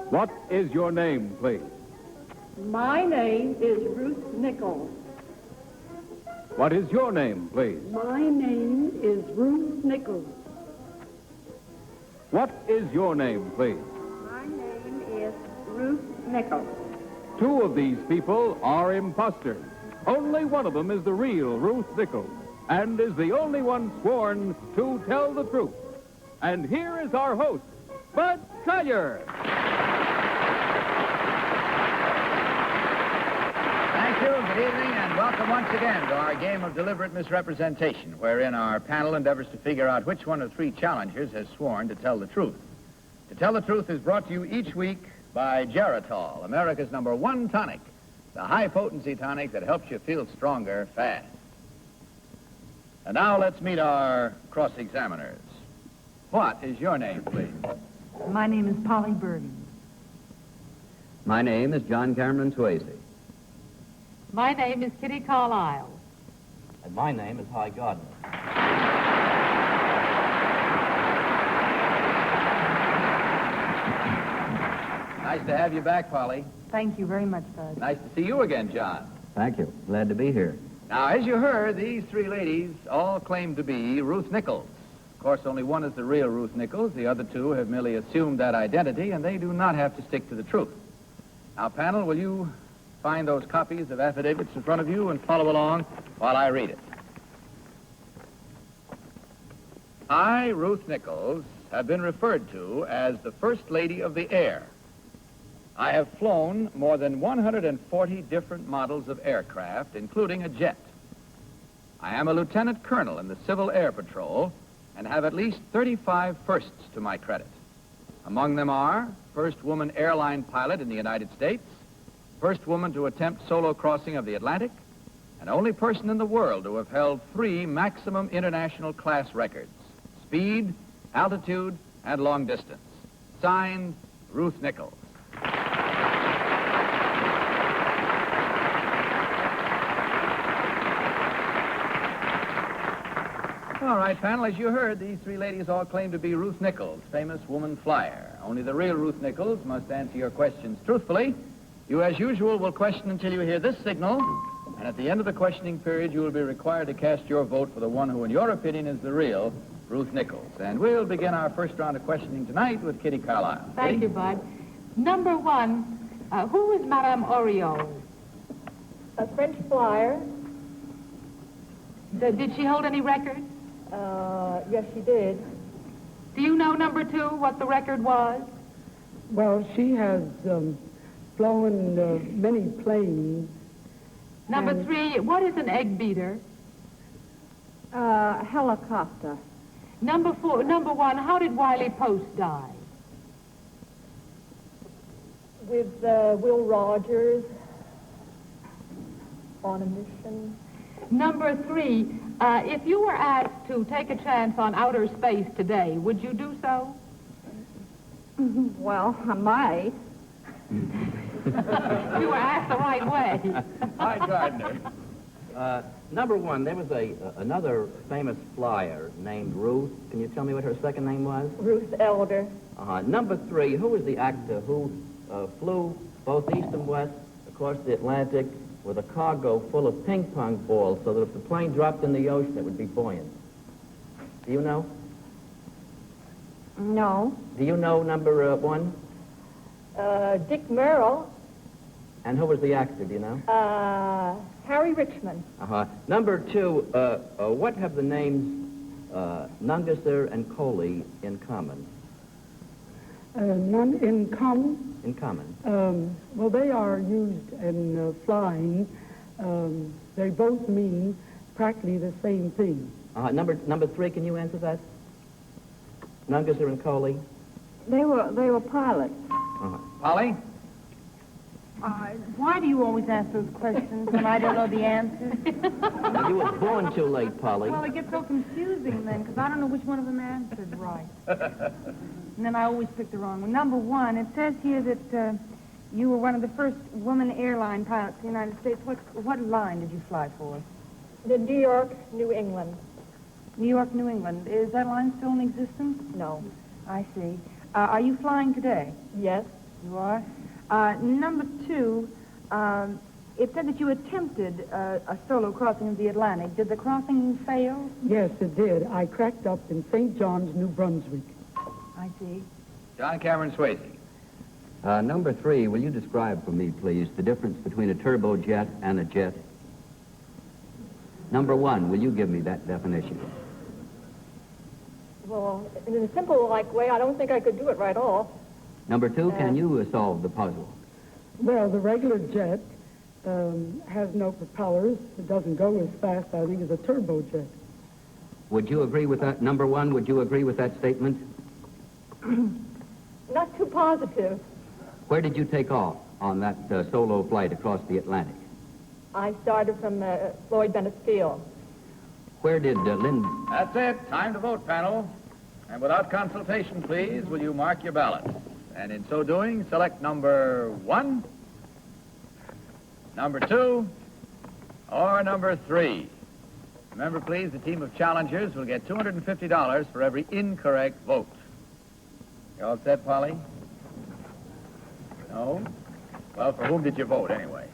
What is your name, please? My name is Ruth Nichols. What is your name, please? My name is Ruth Nichols. What is your name, please? My name is Ruth Nichols. Two of these people are imposters. Only one of them is the real Ruth Nichols, and is the only one sworn to tell the truth. And here is our host, Bud Collier. Thank you, good evening, and welcome once again to our game of deliberate misrepresentation, wherein our panel endeavors to figure out which one of three challengers has sworn to tell the truth. To Tell the Truth is brought to you each week by Geritol, America's #1 tonic, the high-potency tonic that helps you feel stronger fast. And now let's meet our cross-examiners. What is your name, please? My name is Polly Bergen. My name is John Cameron Swayze. My name is Kitty Carlisle. And my name is Gardner. Nice to have you back, Polly. Thank you very much, Bud. Nice to see you again, John. Thank you. Glad to be here. Now, as you heard, these three ladies all claim to be Ruth Nichols. Of course, only one is the real Ruth Nichols. The other two have merely assumed that identity, and they do not have to stick to the truth. Now, panel, will you find those copies of affidavits in front of you and follow along while I read it? I, Ruth Nichols, have been referred to as the First Lady of the Air. I have flown more than 140 different models of aircraft, including a jet. I am a lieutenant colonel in the Civil Air Patrol and have at least 35 firsts to my credit. Among them are first woman airline pilot in the United States, first woman to attempt solo crossing of the Atlantic, and only person in the world to have held 3 maximum international class records: speed, altitude, and long distance. Signed, Ruth Nichols. All right, panel, as you heard, these three ladies all claim to be Ruth Nichols, famous woman flyer. Only the real Ruth Nichols must answer your questions truthfully. You, as usual, will question until you hear this signal, and at the end of the questioning period, you will be required to cast your vote for the one who, in your opinion, is the real Ruth Nichols. And we'll begin our first round of questioning tonight with Kitty Carlisle. Thank you, Bud. Number 1, who is Madame Oriole? A French flyer. Did she hold any records? Yes, she did. Do you know, number 2, what the record was? Well, she has flown many planes. Number 3, what is an egg beater? Helicopter. Number 1, how did Wiley Post die? With Will Rogers on a mission. Number 3, if you were asked to take a chance on outer space today, would you do so? Well, I might. You were asked the right way. Hi, Gardner. Number 1, there was another famous flyer named Ruth. Can you tell me what her second name was? Ruth Elder. Number 3, who was the actor who flew both east and west across the Atlantic with a cargo full of ping pong balls so that if the plane dropped in the ocean, it would be buoyant? Do you know? No. Do you know number 1? Dick Merrill. And who was the actor, do you know? Harry Richmond. Number 2, what have the names Nungesser and Coley in common? None in common. In common. Well, they are used in flying. They both mean practically the same thing. Number 3, can you answer that? Nungesser and Coley? They were pilots. Polly? Why do you always ask those questions when I don't know the answer? Well, you were born too late, Polly. Well, it gets so confusing then, because I don't know which one of them answered right. And then I always pick the wrong one. Number 1, it says here that you were one of the first woman airline pilots in the United States. What line did you fly for? The New York, New England. New York, New England. Is that line still in existence? No. I see. Are you flying today? Yes. You are? Number 2, it said that you attempted a solo crossing of the Atlantic. Did the crossing fail? Yes, it did. I cracked up in St. John's, New Brunswick. I see. John Cameron Swayze. Number 3, will you describe for me, please, the difference between a turbojet and a jet? Number 1, will you give me that definition? Well, in a simple, way, I don't think I could do it right off. Number 2, can you solve the puzzle? Well, the regular jet has no propellers. It doesn't go as fast, I think, as a turbojet. Would you agree with that? Number 1, would you agree with that statement? Not too positive. Where did you take off on that solo flight across the Atlantic? I started from Floyd Bennett's Field. Where did Lynn... That's it. Time to vote, panel. And without consultation, please, will you mark your ballots? And in so doing, select number 1, number 2, or number 3. Remember, please, the team of challengers will get $250 for every incorrect vote. You all set, Polly? No? Well, for whom did you vote, anyway?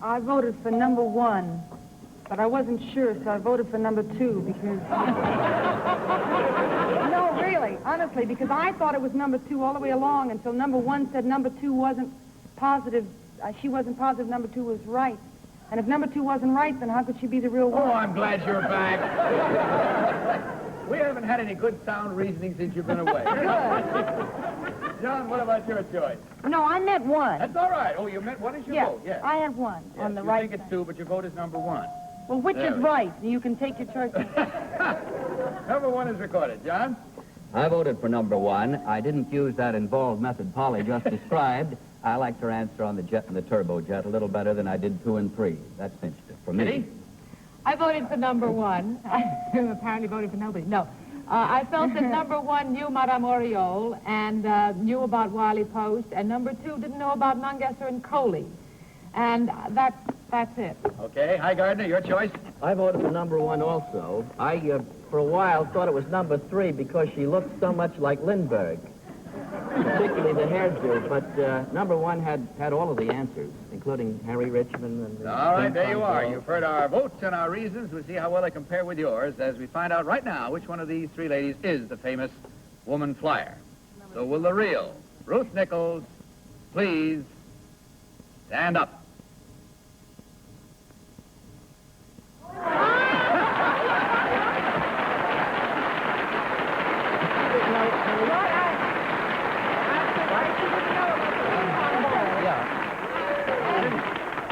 I voted for number 1, but I wasn't sure, so I voted for number 2 because... No, really, honestly, because I thought it was number 2 all the way along until number 1 said number 2 wasn't positive. She wasn't positive number 2 was right. And if number 2 wasn't right, then how could she be the real one? Oh, I'm glad you're back. We haven't had any good sound reasoning since you've been away. Good. John, what about your choice? No, I meant 1. That's all right. Oh, you meant, what is your vote? Yes. I had 1 on the you right think it's side. 2, but your vote is number 1. Well, which There is we right? You can take your choice. Number 1 is recorded. John? I voted for number 1. I didn't use that involved method Polly just described. I liked her answer on the jet and the turbojet a little better than I did 2 and 3. That cinched it for me. Kitty? I voted for number 1. I apparently voted for nobody. No. I felt that number 1 knew Madame Oriole and knew about Wiley Post, and number 2 didn't know about Nungesser and Coley. And that's it. Okay. Hi, Gardner. Your choice? I voted for number 1 also. I, for a while, thought it was number 3 because she looked so much like Lindbergh, particularly the hairdo. But number 1 had all of the answers, including Harry Richmond and... All right, there you are. You've heard our votes and our reasons. We'll see how well they compare with yours as we find out right now which one of these 3 ladies is the famous woman flyer. So will the real Ruth Nichols please stand up?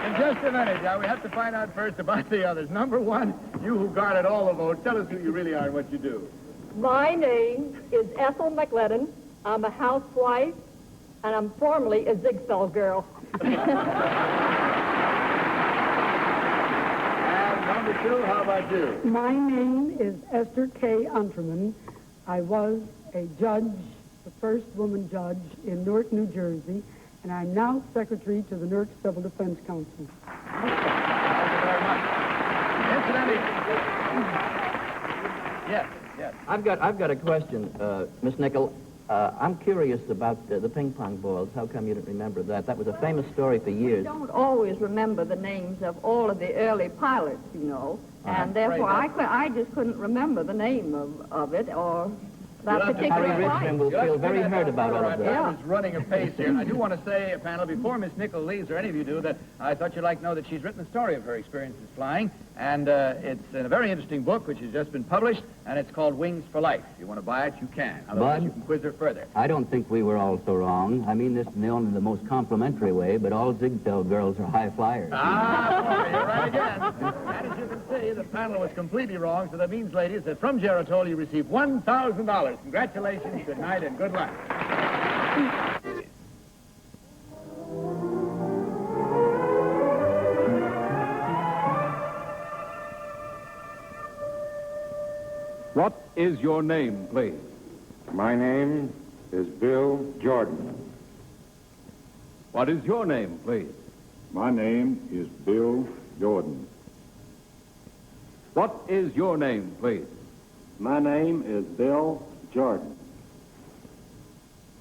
In just a minute, now we have to find out first about the others. Number 1, you who guarded all the votes, tell us who you really are and what you do. My name is Ethel McLennan. I'm a housewife, and I'm formerly a Ziegfeld girl. And number 2, how about you? My name is Esther K. Unterman. I was a judge, the first woman judge in Newark, New Jersey, and I'm now secretary to the Newark Civil Defense Council. Thank you very much. Incidentally, yes. I've got a question, Miss Nichols. I'm curious about the ping pong balls. How come you didn't remember that? That was a famous story for years. I don't always remember the names of all of the early pilots, you know, and therefore I just couldn't remember the name of it or that particular Harry flight. Richmond will feel very hurt about all of that. I was running apace here. I do want to say, panel, before Miss Nichols leaves, or any of you do, that I thought you'd like to know that she's written a story of her experiences flying, and it's in a very interesting book which has just been published, and it's called Wings for Life. If you want to buy it, you can. Otherwise, Bud? you can quiz her further. I don't think we were all so wrong. I mean this in only the most complimentary way, but all Ziegfeld girls are high flyers. Ah, boy, you're right again. And as you can see, the panel was completely wrong, so that means, ladies, that from Geritol you receive $1,000. Congratulations, good night, and good luck. What is your name, please? My name is Bill Jordan. What is your name, please? My name is Bill Jordan. What is your name, please? My name is Bill Jordan.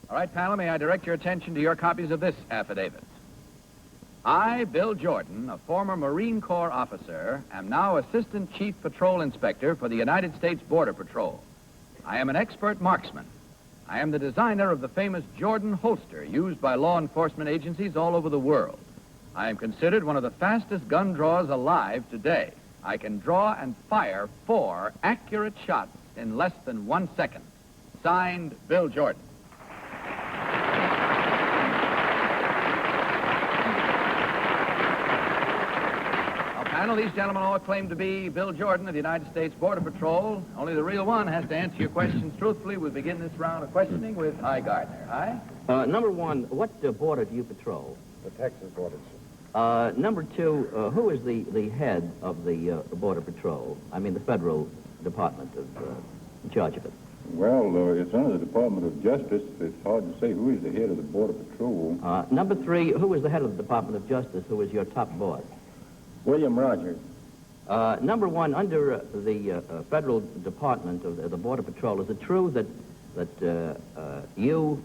All right, panel, may I direct your attention to your copies of this affidavit? I, Bill Jordan, a former Marine Corps officer, am now Assistant Chief Patrol Inspector for the United States Border Patrol. I am an expert marksman. I am the designer of the famous Jordan holster used by law enforcement agencies all over the world. I am considered one of the fastest gun drawers alive today. I can draw and fire 4 accurate shots in less than 1 second. Signed, Bill Jordan. Panel, these gentlemen all claim to be Bill Jordan of the United States Border Patrol. Only the real one has to answer your questions truthfully. We'll begin this round of questioning with Gardner. Number 1, what border do you patrol? The Texas border. Number 2, who is the head of the Border Patrol? I mean, the federal department in charge of it. Well, it's under the Department of Justice. It's hard to say who is the head of the Border Patrol. Number 3, who is the head of the Department of Justice? Who is your top boss? William Rogers. Number 1, under the federal department of the Border Patrol, is it true that you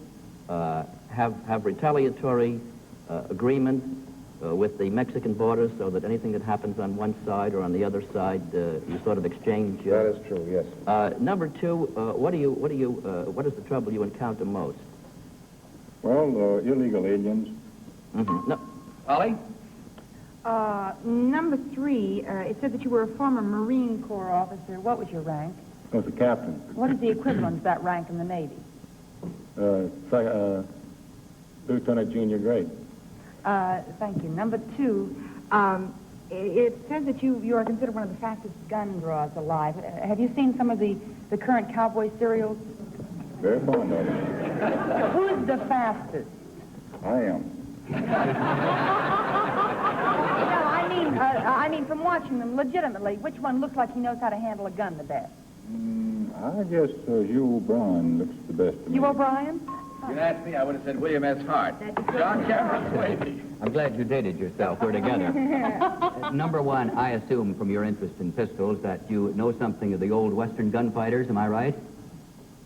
have retaliatory agreement with the Mexican border, so that anything that happens on one side or on the other side, you sort of exchange? That is true, yes. Number 2, what is the trouble you encounter most? Well, illegal aliens. Mm-hmm. No. Polly? Number 3, it said that you were a former Marine Corps officer. What was your rank? I was a captain. What is the equivalent of that rank in the Navy? Lieutenant junior grade. Thank you. Number 2, it says that you are considered one of the fastest gun draws alive. Have you seen some of the current cowboy serials? Very fond of it. Who's the fastest? I am. No, I mean, from watching them, legitimately, which one looks like he knows how to handle a gun the best? I guess Hugh O'Brien looks the best to me. Hugh O'Brien? If you'd asked me, I would have said William S. Hart. John Cameron Swayze. I'm glad you dated yourself. We're together. Number 1, I assume from your interest in pistols that you know something of the old Western gunfighters, am I right?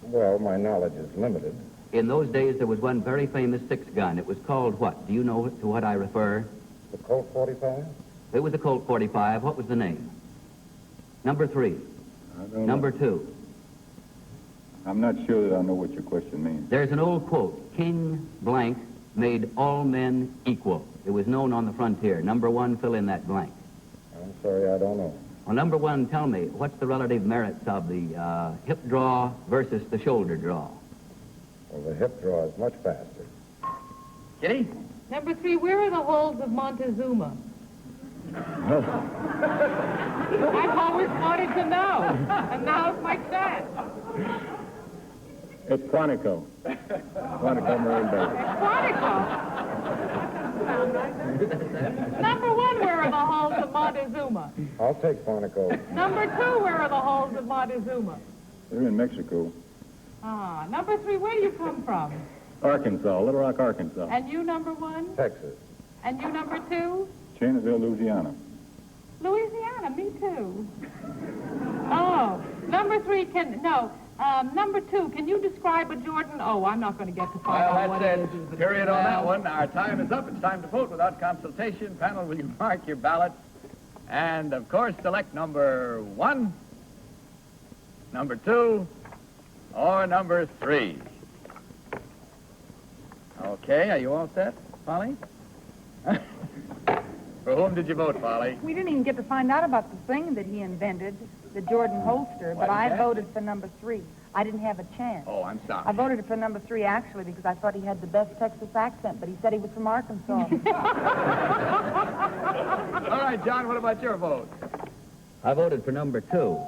Well, my knowledge is limited. In those days, there was one very famous 6-gun. It was called what? Do you know to what I refer? The Colt 45? It was a Colt 45. What was the name? Number 3. I don't Number know. 2. I'm not sure that I know what your question means. There's an old quote. King blank made all men equal. It was known on the frontier. Number 1, fill in that blank. I'm sorry, I don't know. Well, number 1, tell me, what's the relative merits of the hip draw versus the shoulder draw? Well, the hip draw is much faster. Kitty? Number 3, where are the holes of Montezuma? I've always wanted to know, and now's my chance. It's Quantico. Quantico Marine Base. Quantico. Number 1, where are the holes of Montezuma? I'll take Quantico. Number 2, where are the holes of Montezuma? They're in Mexico. Number 3, where do you come from? Arkansas, Little Rock, Arkansas. And you, number 1? Texas. And you, number 2? Chaneville, Louisiana. Louisiana, me too. Oh, number 3, number 2, can you describe a Jordan? Oh, I'm not going to get to find out what it is. That's it. Period on that one. Our time is up. It's time to vote without consultation. Panel, will you mark your ballots? And, of course, select number 1, number 2, or number 3. Okay, are you all set, Polly? For whom did you vote, Polly? We didn't even get to find out about the thing that he invented, the Jordan holster, but I voted for number 3. I didn't have a chance. Oh, I'm sorry. I voted for number 3, actually, because I thought he had the best Texas accent, but he said he was from Arkansas. All right, John, what about your vote? I voted for number 2.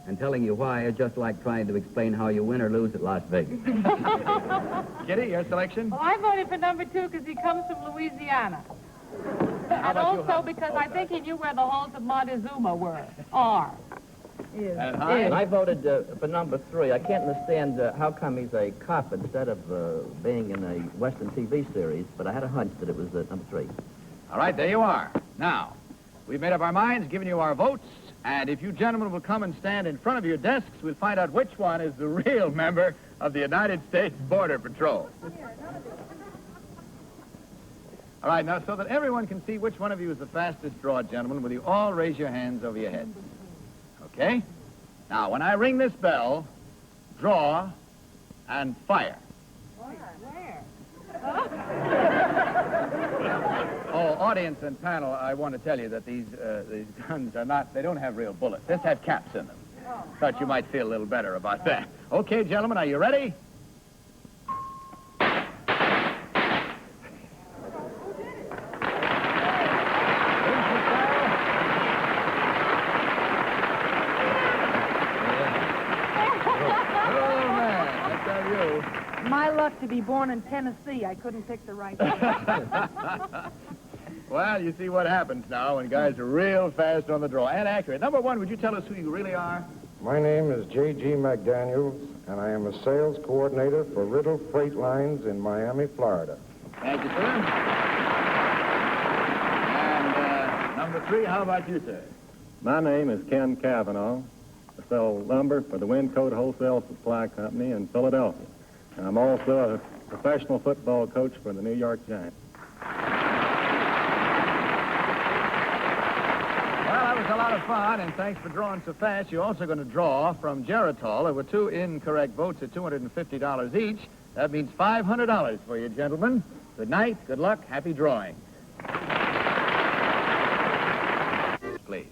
And telling you why is just like trying to explain how you win or lose at Las Vegas. Kitty, your selection? Well, I voted for number 2 because he comes from Louisiana. And also because I think he knew where the holes of Montezuma were. Are. And I voted for number 3. I can't understand how come he's a cop instead of being in a Western TV series, but I had a hunch that it was number 3. All right, there you are. Now, we've made up our minds, given you our votes, And if you gentlemen will come and stand in front of your desks, we'll find out which one is the real member of the United States Border Patrol. All right, now, so that everyone can see which one of you is the fastest draw, gentlemen, will you all raise your hands over your heads? Okay? Now, when I ring this bell, draw and fire. Where? Oh, audience and panel, I want to tell you that these guns are not, they don't have real bullets. This have caps in them. Thought you might feel a little better about that. Okay, gentlemen, are you ready? My luck to be born in Tennessee. I couldn't pick the right one. Well, you see what happens now when guys are real fast on the draw and accurate. Number one, would you tell us who you really are? My name is J.G. McDaniels, and I am a sales coordinator for Riddle Freight Lines in Miami, Florida. Thank you, sir. And number three, how about you, sir? My name is Ken Cavanaugh. I sell lumber for the Windcoat Wholesale Supply Company in Philadelphia. I'm also a professional football coach for the New York Giants. Well, that was a lot of fun, and thanks for drawing so fast. You're also going to draw from Geritol. There were two incorrect votes at $250 each. That means $500 for you, gentlemen. Good night, good luck, happy drawing. Please.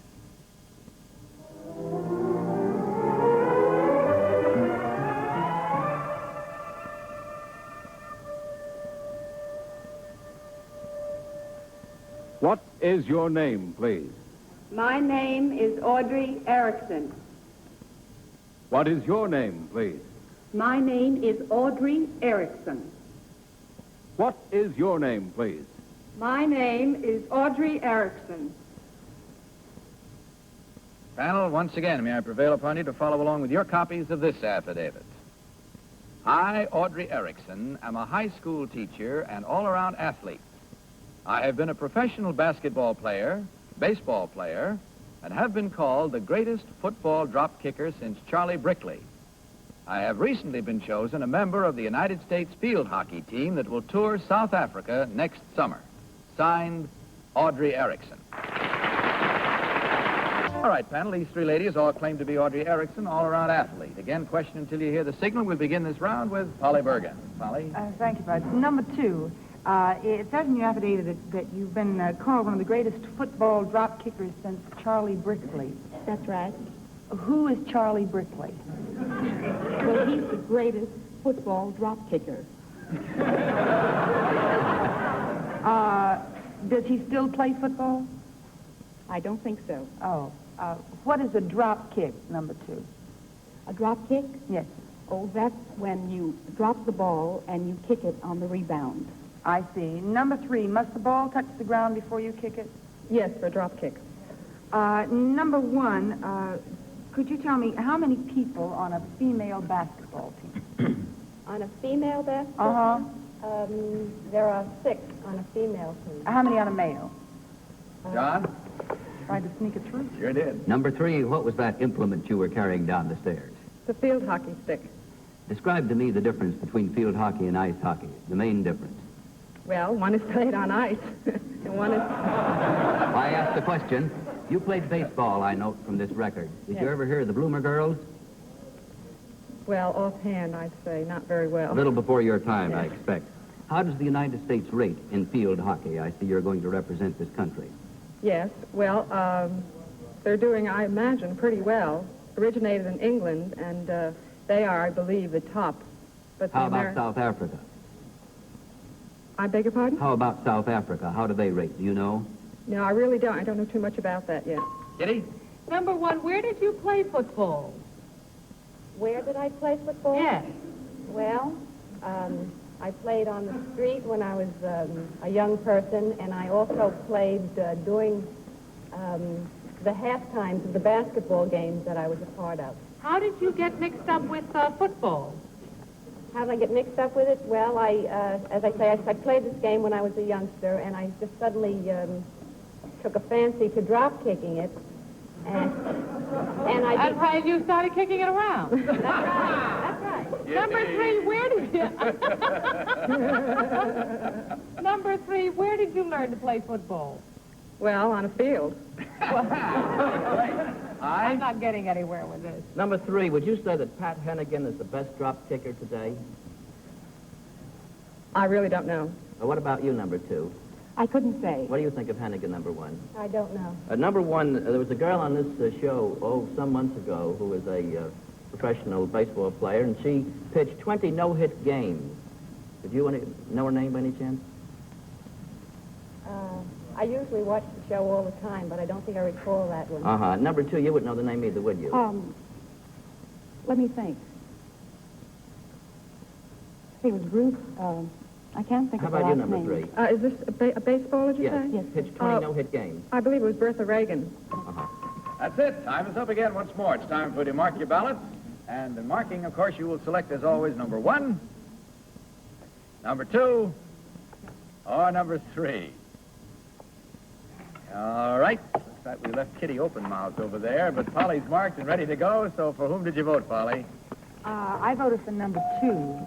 What is your name, please? My name is Audrey Ericsson. What is your name, please? My name is Audrey Ericsson. What is your name, please? My name is Audrey Ericsson. Panel, once again, may I prevail upon you to follow along with your copies of this affidavit. I, Audrey Ericsson, am a high school teacher and all-around athlete. I have been a professional basketball player, baseball player, and have been called the greatest football drop kicker since Charlie Brickley. I have recently been chosen a member of the United States field hockey team that will tour South Africa next summer. Signed, Audrey Ericsson. All right, panel, these three ladies all claim to be Audrey Ericsson, all-around athlete. Again, question until you hear the signal. We'll begin this round with Polly Bergen. Polly? Thank you, Bud. Number two. It says in your affidavit that you've been called one of the greatest football drop kickers since Charlie Brickley. That's right. Who is Charlie Brickley? Well, he's the greatest football drop kicker. Does he still play football? I don't think so. Oh. What is a drop kick, number two? A drop kick? Yes. Oh, that's when you drop the ball and you kick it on the rebound. I see. Number three, must the ball touch the ground before you kick it? Yes, for a drop kick. Number one, could you tell me how many people on a female basketball team? On a female basketball? Uh-huh. There are 6 on a female team. How many on a male? John? Tried to sneak it through. Sure did. Number three, what was that implement you were carrying down the stairs? The field hockey stick. Describe to me the difference between field hockey and ice hockey, the main difference. Well, one is played on ice, and one is... I asked the question. You played baseball, I note from this record. Did you ever hear of the Bloomer Girls? Well, offhand, I'd say not very well. A little before your time, I expect. How does the United States rate in field hockey? I see you're going to represent this country. Yes, well, they're doing, I imagine, pretty well. Originated in England, and they are, I believe, the top. But How about South Africa? I beg your pardon? How about South Africa? How do they rate? Do you know? No, I really don't. I don't know too much about that yet. Kitty? Number one, where did you play football? Where did I play football? Yes. Well, I played on the street when I was a young person, and I also played during the half times of the basketball games that I was a part of. How did you get mixed up with football? How did I get mixed up with it? Well, as I say, I played this game when I was a youngster, and I just suddenly took a fancy to drop kicking it. And I That's why you started kicking it around. That's right. Number 3, where did you... Number 3, where did you learn to play football? Well, on a field. I'm not getting anywhere with this. Number 3, would you say that Pat Hennigan is the best drop kicker today? I really don't know. What about you, number 2? I couldn't say. What do you think of Hennigan, number 1? I don't know. Number 1, there was a girl on this show, some months ago, who was a professional baseball player, and she pitched 20 no-hit games. Did you know her name by any chance? I usually watch the show all the time, but I don't think I recall that one. Uh-huh. Number 2, you wouldn't know the name either, would you? Let me think. It was Ruth, I can't think How of the about you, last number name. 3? Is this a baseball, did you say? Yes. Pitched 20 no-hit games. I believe it was Bertha Reagan. Uh-huh. That's it. Time is up again once more. It's time for you to mark your ballots. And in marking, of course, you will select, as always, number 1, number 2, or number 3. All right. Looks like we left Kitty open-mouthed over there, but Polly's marked and ready to go. So for whom did you vote, Polly? I voted for number 2.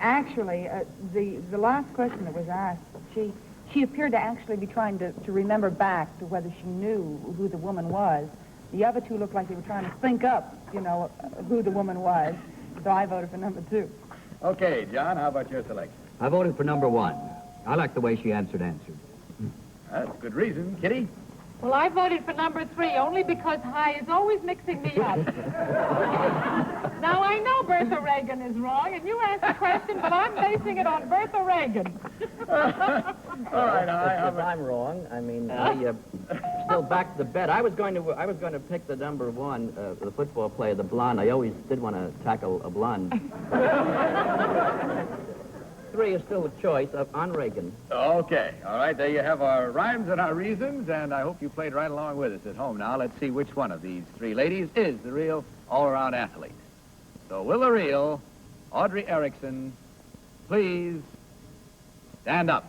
Actually, the last question that was asked, she appeared to actually be trying to remember back to whether she knew who the woman was. The other 2 looked like they were trying to think up, who the woman was. So I voted for number 2. Okay, John, how about your selection? I voted for number 1. I like the way she answered. That's good reason. Kitty? Well, I voted for number 3 only because High is always mixing me up. Now, I know Bertha Reagan is wrong, and you asked the question, but I'm basing it on Bertha Reagan. All right, High. If I'm wrong, I mean, I still back the bet. I was going to pick the number 1, the football player, the blonde. I always did want to tackle a blonde. 3 is still a choice on Reagan. Okay. All right, there you have our rhymes and our reasons, and I hope you played right along with us at home. Now, let's see which one of these 3 ladies is the real all-around athlete. So, will the real Audrey Ericsson please stand up?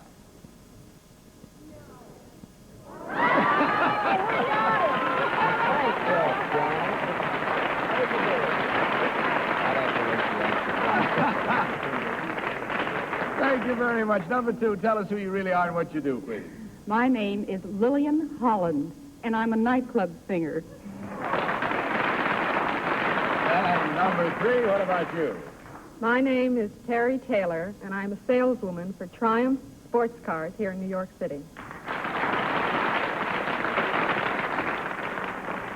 Thank you very much. Number 2, tell us who you really are and what you do, please. My name is Lillian Holland, and I'm a nightclub singer. And number 3, what about you? My name is Terry Taylor, and I'm a saleswoman for Triumph Sports Cars here in New York City.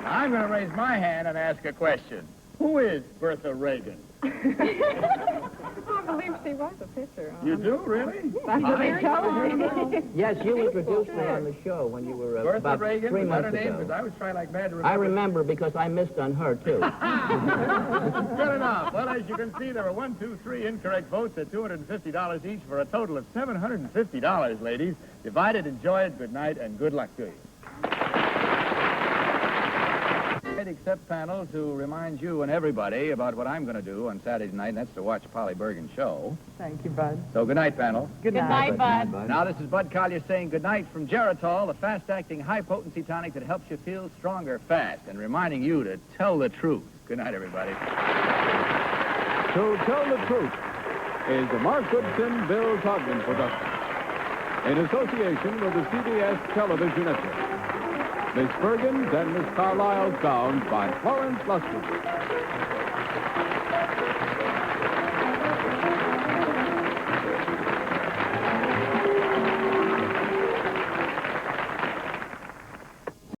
I'm going to raise my hand and ask a question. Who is Bertha Reagan? I believe she was a pitcher. You do, really? That's what they told me. Yes, you introduced me on the show when you were Bertha about Reagan, 3 was that months her name? ago. Because I was trying like mad to remember. I remember because I missed on her, too. Good enough. Well, as you can see, there were 3 incorrect votes at $250 each for a total of $750, ladies. Divide it, enjoy it, good night, and good luck to you. Except panel to remind you and everybody about what I'm going to do on Saturday night, and that's to watch Polly Bergen show. Thank you, Bud. So good night, panel. Good night, Bud. Now this is Bud Collier saying good night from Geritol, the fast-acting, high-potency tonic that helps you feel stronger fast, and reminding you to tell the truth. Good night, everybody. To Tell the Truth is a Mark Goodson, Bill Todman production in association with the CBS Television Network. Miss Bergen's and Miss Carlisle's gowns by Florence Lustig.